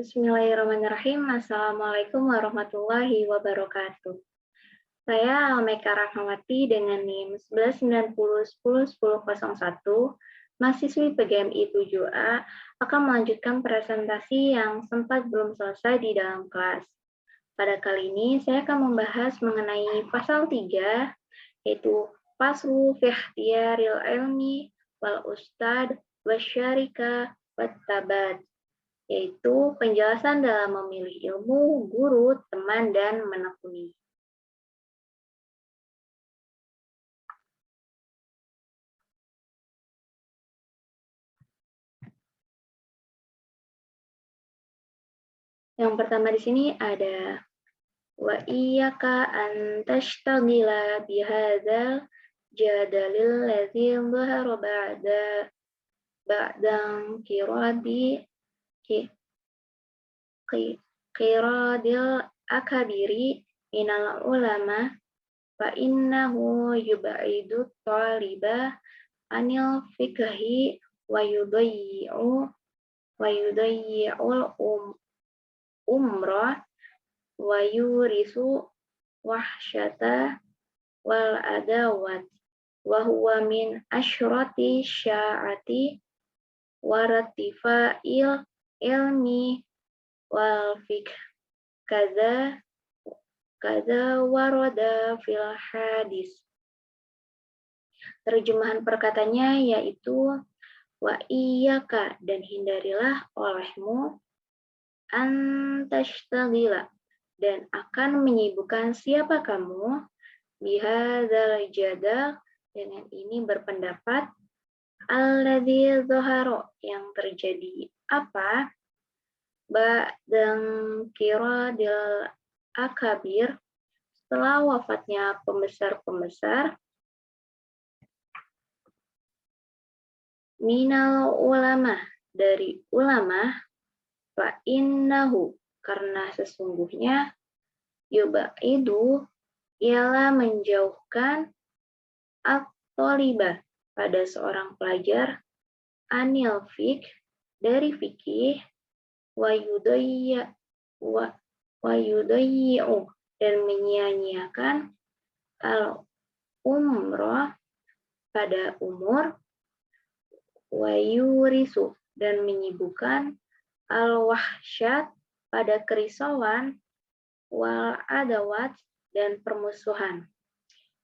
Bismillahirrahmanirrahim. Assalamualaikum warahmatullahi wabarakatuh. Saya Almeka Rahmawati dengan NIM 1190101001, mahasiswi PGMI 7A, akan melanjutkan presentasi yang sempat belum selesai di dalam kelas. Pada kali ini saya akan membahas mengenai pasal 3, yaitu Faslu fi ikhtiyaril ilmi wal ustad wasyarika wattabat, yaitu penjelasan dalam memilih ilmu, guru, teman, dan menekuni. Yang pertama di sini ada wa iyyaka an tashtagila bihadzal jadalil ladzi dhahara ba'dang qiradil akabiri minal ulama fa innahu yub'idu taliba anil fikhi wa yudayyi'ul umrah wa yurisu wahsyata wal adawat wa huwa min asyrati sya'ati waratifa'il ilmi wal fiqh kaza warada fil hadis. Terjemahan perkatanya yaitu wa iyyaka, dan hindarilah olehmu, antashtagila, dan akan menyibukkan siapa kamu, bihadzal jadal, dengan ini berpendapat, alladzi dhahara, yang terjadi apa, ba'dang qiradil akabir, setelah wafatnya pembesar-pembesar, minal ulama, dari ulama, fa innahu, karena sesungguhnya, yubaidu, ialah menjauhkan, at-thaliba, pada seorang pelajar, anil fiqh, dari fikih, wa yudayyi'u, dan menyia-nyiakan, al-umrah, pada umur, wa yurisu, dan menyibukkan, al-wahsyat, pada kerisauan, wal adawat, dan permusuhan.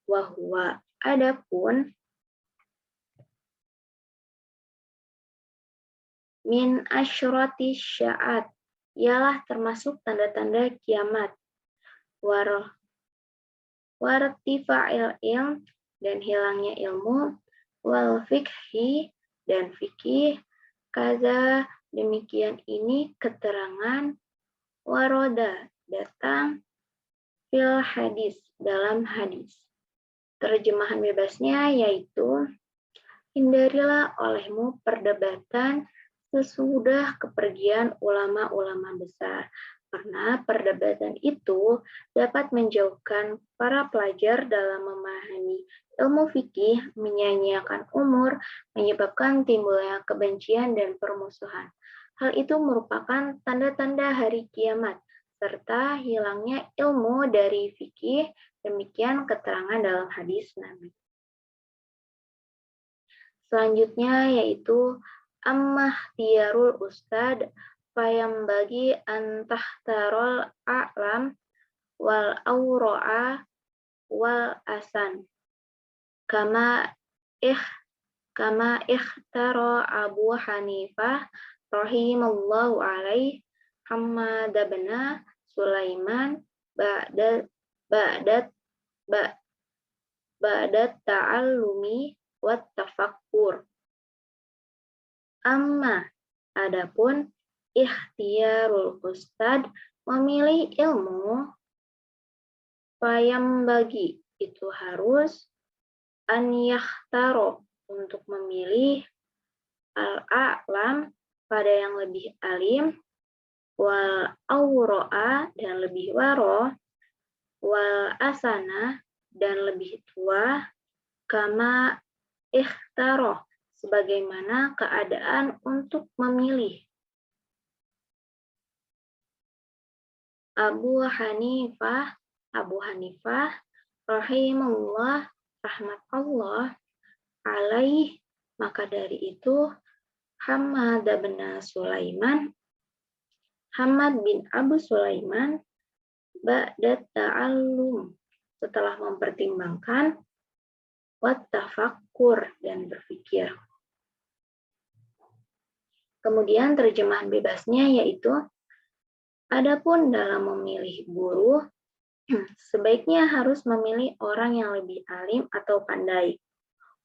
Wahwa, adapun, min asyrati sya'at, ialah termasuk tanda-tanda kiamat, wartifa'il ilm, dan hilangnya ilmu, wal fikhi, dan fikih, kaza, demikian ini keterangan, waroda, datang, fil hadis, dalam hadis. Terjemahan bebasnya yaitu, hindarilah olehmu perdebatan sesudah kepergian ulama-ulama besar, karena perdebatan itu dapat menjauhkan para pelajar dalam memahami ilmu fikih, menyia-nyiakan umur, menyebabkan timbulnya kebencian dan permusuhan. Hal itu merupakan tanda-tanda hari kiamat, serta hilangnya ilmu dari fikih, demikian keterangan dalam hadis Nabi. Selanjutnya yaitu amma ikhtiyarul ustad fayam bagi antahtarol a'lam wal awro'a wal asan kama ikhtaro Abu Hanifah rahimallahu alaih Hamad bin Sulaiman ba'dat ta'allumi wat tafakkur. Amma, adapun, ikhtiyarul ustad, memilih ilmu, fayam bagi, itu harus, an yakhtaro, untuk memilih, al-a'lam, pada yang lebih alim, wal awro'a, dan lebih waro, wal asana, dan lebih tua, kama ikhtaro, sebagaimana keadaan untuk memilih. Abu Hanifah, Abu Hanifah, rahimahullah, rahmat Allah, alaih, maka dari itu Hamad bin Sulaiman, Hamad bin Abu Sulaiman, ba'da ta'allum, setelah mempertimbangkan, wattafakkur, dan berpikir. Kemudian terjemahan bebasnya yaitu, adapun dalam memilih guru, sebaiknya harus memilih orang yang lebih alim atau pandai,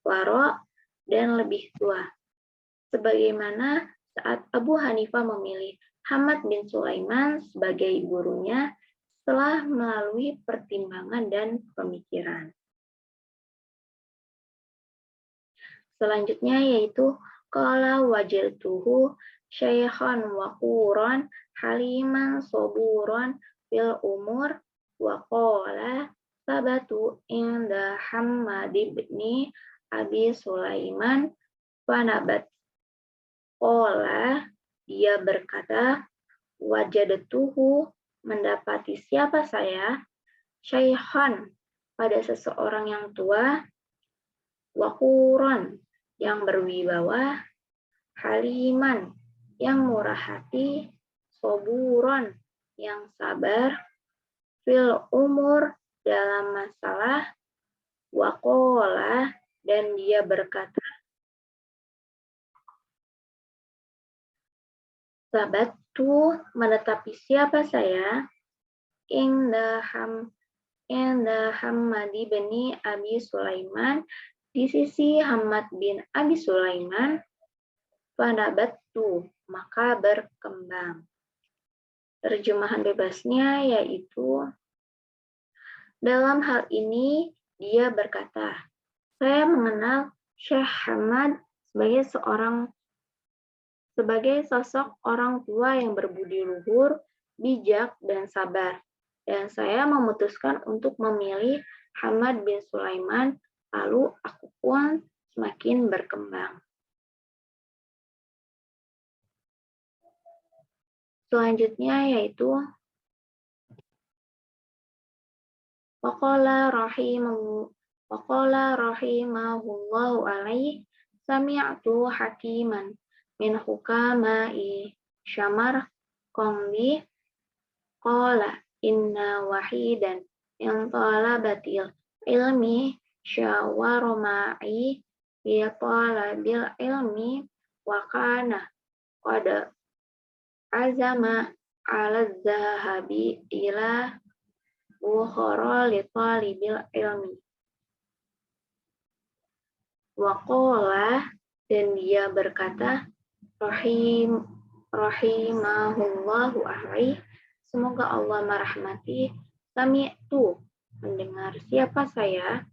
waro, dan lebih tua. Sebagaimana saat Abu Hanifah memilih Hamad bin Sulaiman sebagai gurunya setelah melalui pertimbangan dan pemikiran. Selanjutnya yaitu qala wajadtuhu syaikhan waquran haliman soburan fil umur wa qala sabatu inda Hammad ibni Abi Sulaiman fanabat. Qala, dia berkata, wajadtuhu, mendapati siapa saya, syaikhan, pada seseorang yang tua, waquran, yang berwibawa, haliman, yang murah hati, soburon, yang sabar, fil umur, dalam masalah, waqola, dan dia berkata, sabatu, menetapi siapa saya, inda Hammad bin Abi Sulaiman, di sisi Hamad bin Abi Sulaiman, fanabatu, maka berkembang. Terjemahan bebasnya yaitu, dalam hal ini dia berkata, saya mengenal Syekh Hamad sebagai sosok orang tua yang berbudi luhur, bijak, dan sabar. Dan saya memutuskan untuk memilih Hamad bin Sulaiman, lalu aku pun semakin berkembang. Selanjutnya yaitu waqala rahimahullahu alaih sami'tu hakiman min hukama'i syamar qomli qala inna wahidan min talabatil ilmi syawarma'i bi talabil ilmi wa kana qad azama ala zahabi ila Bukhara li talibil ilmi. Waqala, dan dia berkata, rahimahullahu alaih, semoga Allah merahmati, sami'tu, mendengar siapa saya,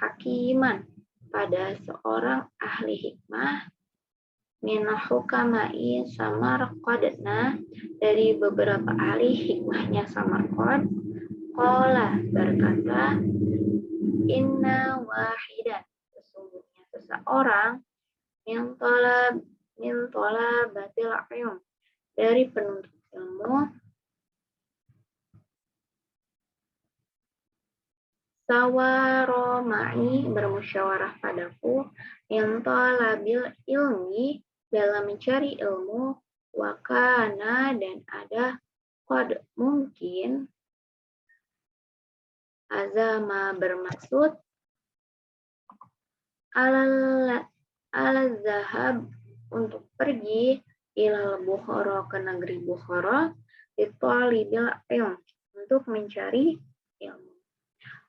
hakiman, pada seorang ahli hikmah, min hukamai Samarqadna, dari beberapa ahli hikmahnya Samarqad, qala, berkata, inna wahidan, sesungguhnya seseorang, min talabatil ilm, dari penuntut ilmu, sawaromai, bermusyawarah padaku, min talabil ilmi, dalam mencari ilmu, wakana, dan ada, qad, mungkin, azama, bermaksud, al-zahab, untuk pergi, ilal Bukhara, ke negeri Bukhara, litalibil ilm, untuk mencari ilmu.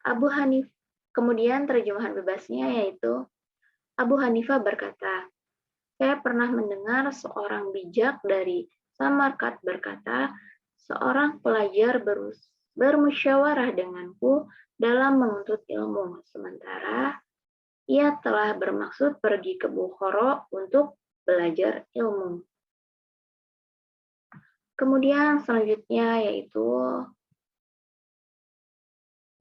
Abu Hanifah, kemudian terjemahan bebasnya yaitu, Abu Hanifah berkata, saya pernah mendengar seorang bijak dari Samarkand berkata, seorang pelajar bermusyawarah denganku dalam menuntut ilmu, sementara ia telah bermaksud pergi ke Bukhara untuk belajar ilmu. Kemudian selanjutnya yaitu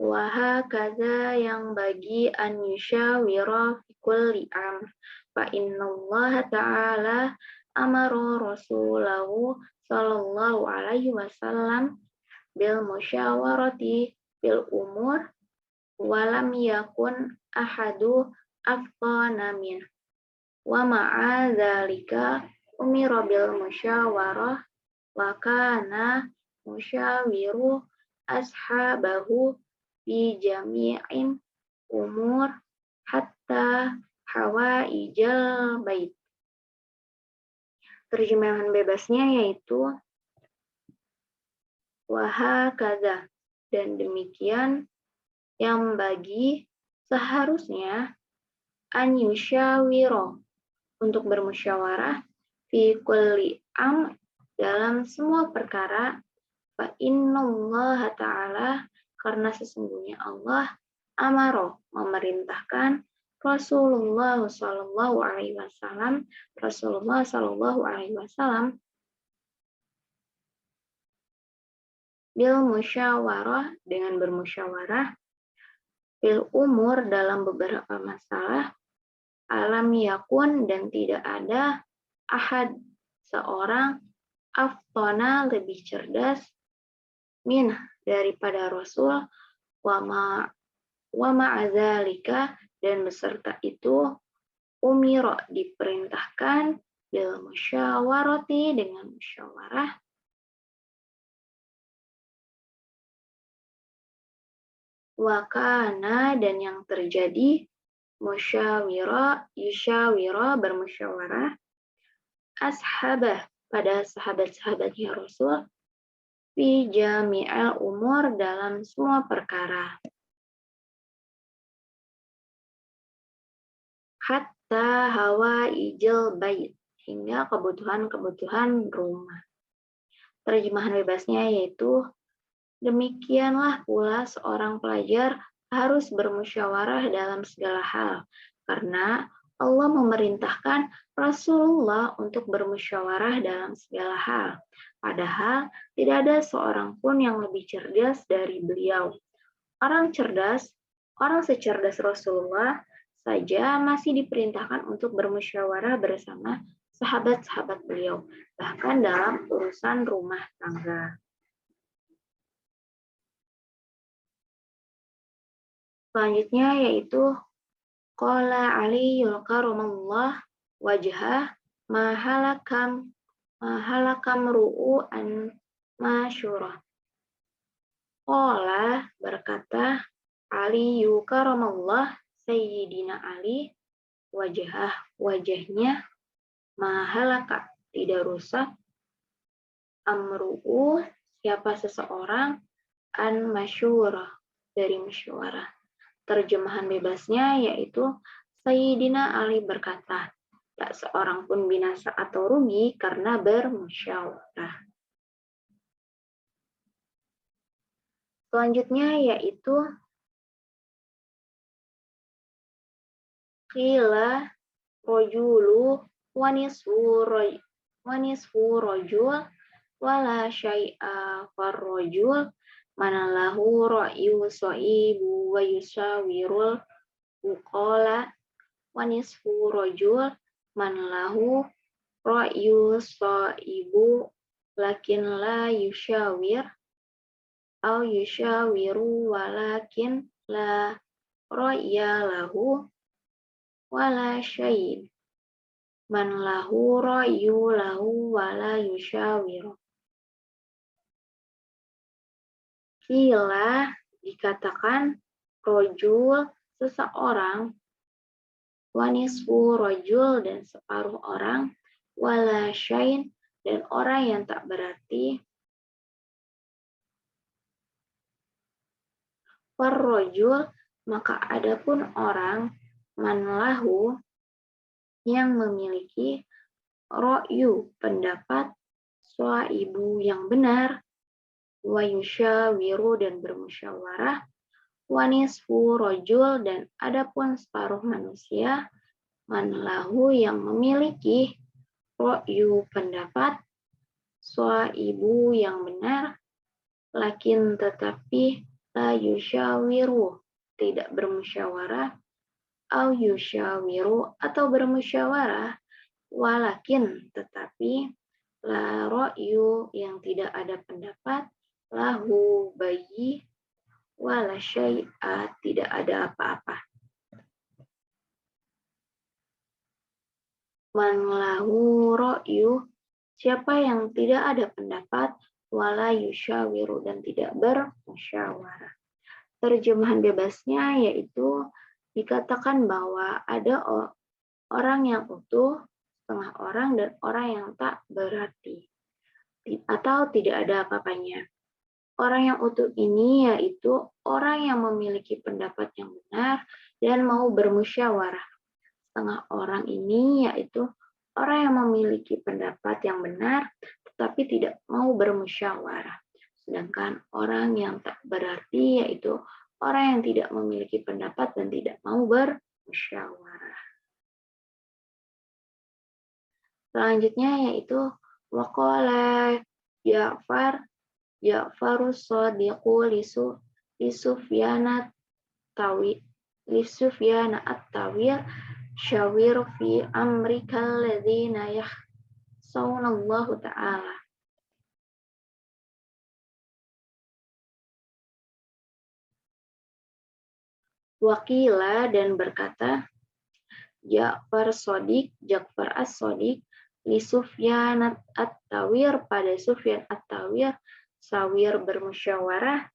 wahakaza, yang bagi an yusyawira fi kulli amr fa innallaha ta'ala amara rasulahu sallallahu alaihi wasallam bil musyawarati fil umur walam yakun ahadu afqana min wa ma'a dzalika umira bil musyawarah wa kana musyawiru ashabahu fi jami'in umur hatta hawaijal bait. Terjemahan bebasnya yaitu wahakadha, dan demikian yang bagi seharusnya an yusyawiro, untuk bermusyawarah fi kulli dalam semua perkara, fa innallaha ta'ala, karena sesungguhnya Allah amaro, memerintahkan Rasulullah sallallahu alaihi wasallam bil musyawarah, dengan bermusyawarah fil umur, dalam beberapa masalah, alam yakun, dan tidak ada ahad, seorang, aftona, lebih cerdas, min, daripada Rasul, wa ma'adzalika, dan beserta itu umiro, diperintahkan bil musyawarati, dengan musyawarah, wakana, dan yang terjadi yusyawira, bermusyawarah, ashabah, pada sahabat-sahabatnya Rasul, fi jami'al umur, dalam semua perkara, hatta hawa ijil bait, hingga kebutuhan-kebutuhan rumah. Terjemahan bebasnya yaitu demikianlah pula seorang pelajar harus bermusyawarah dalam segala hal, karena Allah memerintahkan Rasulullah untuk bermusyawarah dalam segala hal. Padahal tidak ada seorang pun yang lebih cerdas dari beliau. Orang secerdas Rasulullah saja masih diperintahkan untuk bermusyawarah bersama sahabat-sahabat beliau, bahkan dalam urusan rumah tangga. Selanjutnya yaitu qala Aliyul karamallah wajhah mahalakam ru'u an masyurah. Qala, berkata Aliyu karamallah, Sayyidina Ali, wajahnya, mahalaka, tidak rusak, amru'u, siapa seseorang, an masyurah, dari musyawarah. Terjemahan bebasnya yaitu Sayyidina Ali berkata, tak seorang pun binasa atau rugi karena bermusyawarah. Selanjutnya yaitu qila rajulu wanisfu rajul wala syai'a farrajul manalahu ra'yu sa'ibu wa yusawirul uqala wanisfu rajul manalahu ra'yu sa'ibu lakin la yusyawir au yusyawiru walakin la ra'ya lahu wala syai'in man lahu ra'yu lahu wala yusyawiru. Kila, dikatakan, rojul, seseorang, wanisfu rojul, dan separuh orang, wala syain, dan orang yang tak berarti, farrojul, maka adapun orang, manlahu, yang memiliki ro'yu, pendapat, swaibu, yang benar, wa yusyawiru, dan bermusyawarah, wanisfu rojul, dan adapun separuh manusia, manlahu, yang memiliki ro'yu, pendapat, swaibu, yang benar, lakin tetapi, la yusyawiru, tidak bermusyawarah, au yusyawiru, atau bermusyawarah, walakin tetapi, la ro'yu, yang tidak ada pendapat, lahu bayi wala syai'a, tidak ada apa-apa. Man lahu ra'yu, siapa yang tidak ada pendapat, wala yusyawiru, dan tidak bermusyawarah. Terjemahan bebasnya yaitu dikatakan bahwa ada orang yang utuh, setengah orang, dan orang yang tak berarti atau tidak ada apa-apanya. Orang yang utuh ini yaitu orang yang memiliki pendapat yang benar dan mau bermusyawarah. Setengah orang ini yaitu orang yang memiliki pendapat yang benar tetapi tidak mau bermusyawarah. Sedangkan orang yang tak berarti yaitu orang yang tidak memiliki pendapat dan tidak mau bermusyawarah. Selanjutnya yaitu waqala Ja'farus Shadiqu li Sufyan at-Tawir syawir fi amrika alladzina yakhshawnallaha ta'ala. Wakila, dan berkata Ja'far as-Shadiq li Sufyan at-Tawir, pada Sufyan at-Tawir, sawir bermusyawarah,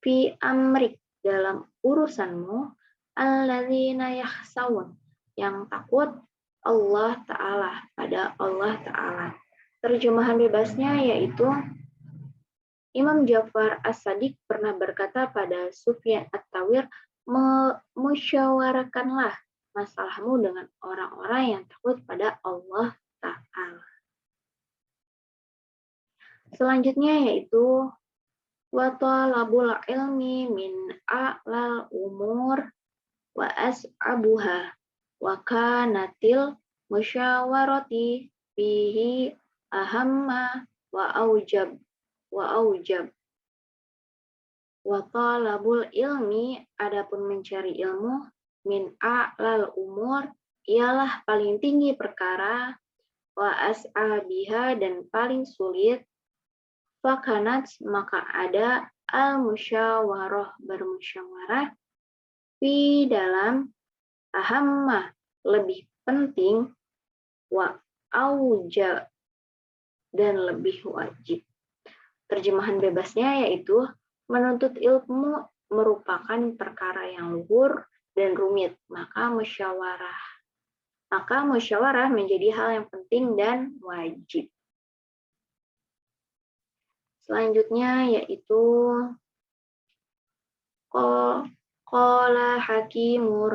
fi amrik, dalam urusanmu, alladzina yakhshawun, yang takut, Allah Ta'ala, pada Allah Ta'ala. Terjemahan bebasnya yaitu Imam Ja'far as-Shadiq pernah berkata pada Sufyan at-Tawir, musyawarahkanlah masalahmu dengan orang-orang yang takut pada Allah Ta'ala. Selanjutnya yaitu wa talabul ilmi min a'lal umur wa as'abuha wa kanatil musyawarati fihi ahamma wa aujab wa talabul ilmi, adapun mencari ilmu, min a'lal umur, ialah paling tinggi perkara, wa as'abiha, dan paling sulit, fakanat, maka ada al musyawarah, bermusyawarah, fi, dalam, ahamma, lebih penting, wa aujab, dan lebih wajib. Terjemahan bebasnya yaitu menuntut ilmu merupakan perkara yang luhur dan rumit, maka musyawarah menjadi hal yang penting dan wajib. Selanjutnya yaitu qala hakimu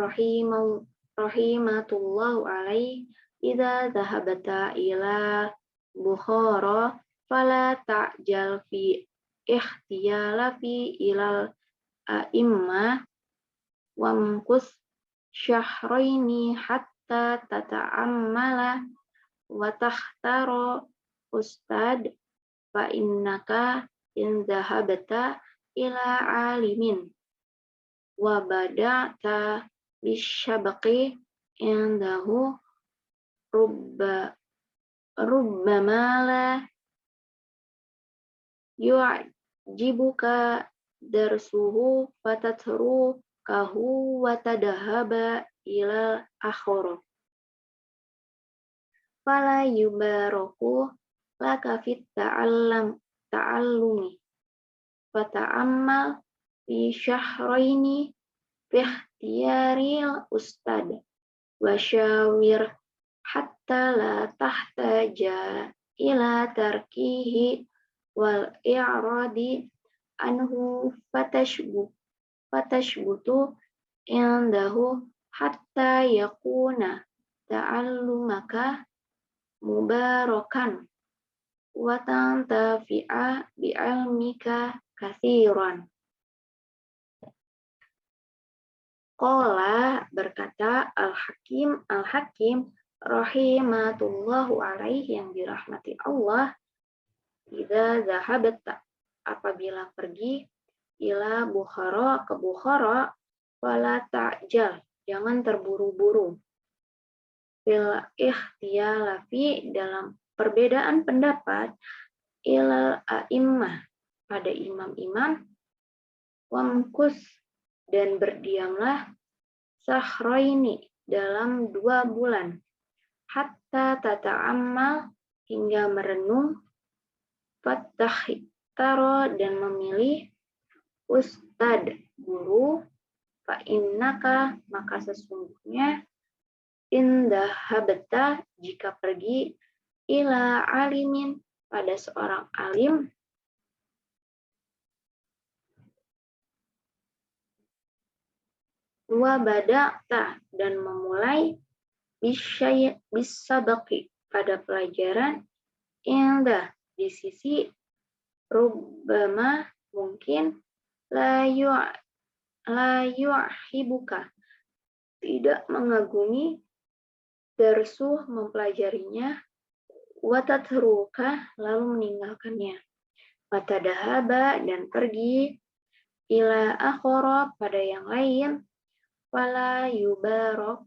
rahimatullahu alaihi idza dhahabta ila Bukhara fala ta'jal fi ikhtiyala fi ilal a'imma wamkus syahraini hatta tata'ammala wa takhtara ustad fa innaka in dhahabta ila alimin wa bada'ta bisyabaqi indahu rubbama la yu'jibuka darsuhu fatatrukahu wa tadhhaba ila akhara fala yubaraku laka fit ta'allumi fata'ammal fi syahraini fi ikhtiyaril ustad wa syawir hatta la tahtaja ila tarkihi wal i'radi anhu fatashbutu indahu hatta yakuna ta'allumaka mubarakan wa tantafi'a bi'ilmika katsiran. Qala, berkata Al-Hakim rahimatullahu alaihi, yang dirahmati Allah, idza zahabta, apabila pergi, ila Bukhara, ke Bukhara, fala ta'jal, jangan terburu-buru, fil ikhtiyalafi, dalam perbedaan pendapat, ilal a'immah, pada imam-imam, wamkus, dan berdiamlah sahroini dalam 2 bulan, hatta tata'ammal, hingga merenung, fattakhitaro, dan memilih, ustad, guru, fa'innaka, maka sesungguhnya, indahabta, jika pergi, ila alimin, pada seorang alim, wa bada'ta, dan memulai, bisabaki, pada pelajaran, indah, di sisi, rubbama, mungkin, la yu'hibuka, tidak mengagumi, darsuh, mempelajarinya, watatruka, lalu meninggalkannya, watadahaba, dan pergi, ila akhara, pada yang lain, wala yubarok,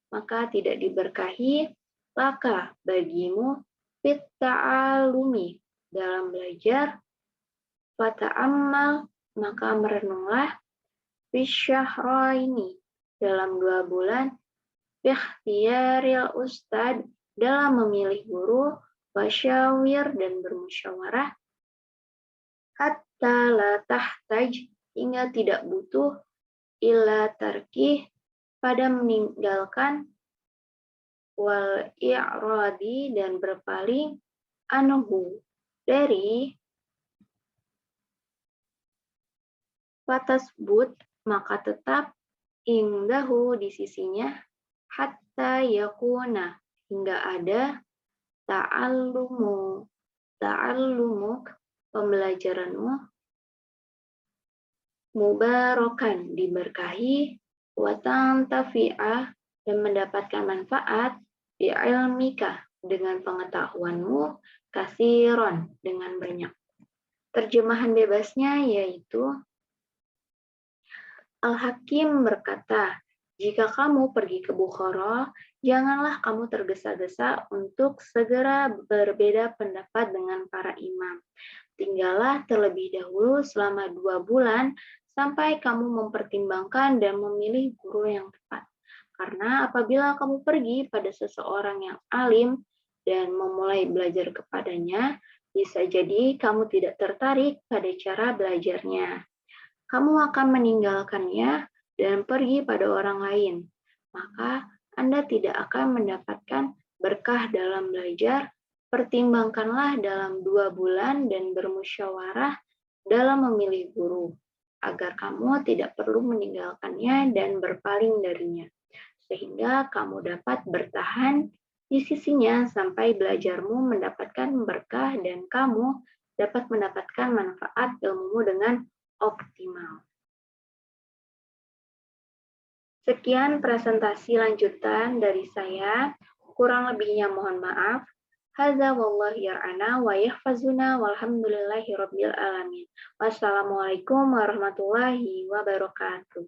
maka tidak diberkahi, laka, bagimu, fit ta'alumi, dalam belajar, fata'ammal, maka merenunglah, fisyahraini, dalam 2 bulan, ikhtiyaril ustad, dalam memilih guru, wasyawir, dan bermusyawarah, hatta la tahtaj, hingga tidak butuh, ila tarkih, pada meninggalkan, wal i'radi, dan berpaling, anhu, dari, fatasbut, maka tetap, indahu, di sisinya, hatta yakuna, hingga ada, ta'allumuk, pembelajaranmu, mubarakan, diberkahi, wa tantafi'ah, dan mendapatkan manfaat, bi'ilmika, dengan pengetahuanmu, kasiron, dengan banyak. Terjemahan bebasnya yaitu, Al-Hakim berkata, jika kamu pergi ke Bukhara, janganlah kamu tergesa-gesa untuk segera berbeda pendapat dengan para imam. Tinggallah terlebih dahulu selama 2 bulan sampai kamu mempertimbangkan dan memilih guru yang tepat. Karena apabila kamu pergi pada seseorang yang alim dan memulai belajar kepadanya, bisa jadi kamu tidak tertarik pada cara belajarnya. Kamu akan meninggalkannya dan pergi pada orang lain. Maka Anda tidak akan mendapatkan berkah dalam belajar. Pertimbangkanlah dalam 2 bulan dan bermusyawarah dalam memilih guru, agar kamu tidak perlu meninggalkannya dan berpaling darinya, sehingga kamu dapat bertahan di sisinya sampai belajarmu mendapatkan berkah dan kamu dapat mendapatkan manfaat ilmumu dengan optimal. Sekian presentasi lanjutan dari saya. Kurang lebihnya mohon maaf. Hadza wallahu ya'ana wa yahfazuna walhamdulillahi rabbil alamin. Wassalamualaikum warahmatullahi wabarakatuh.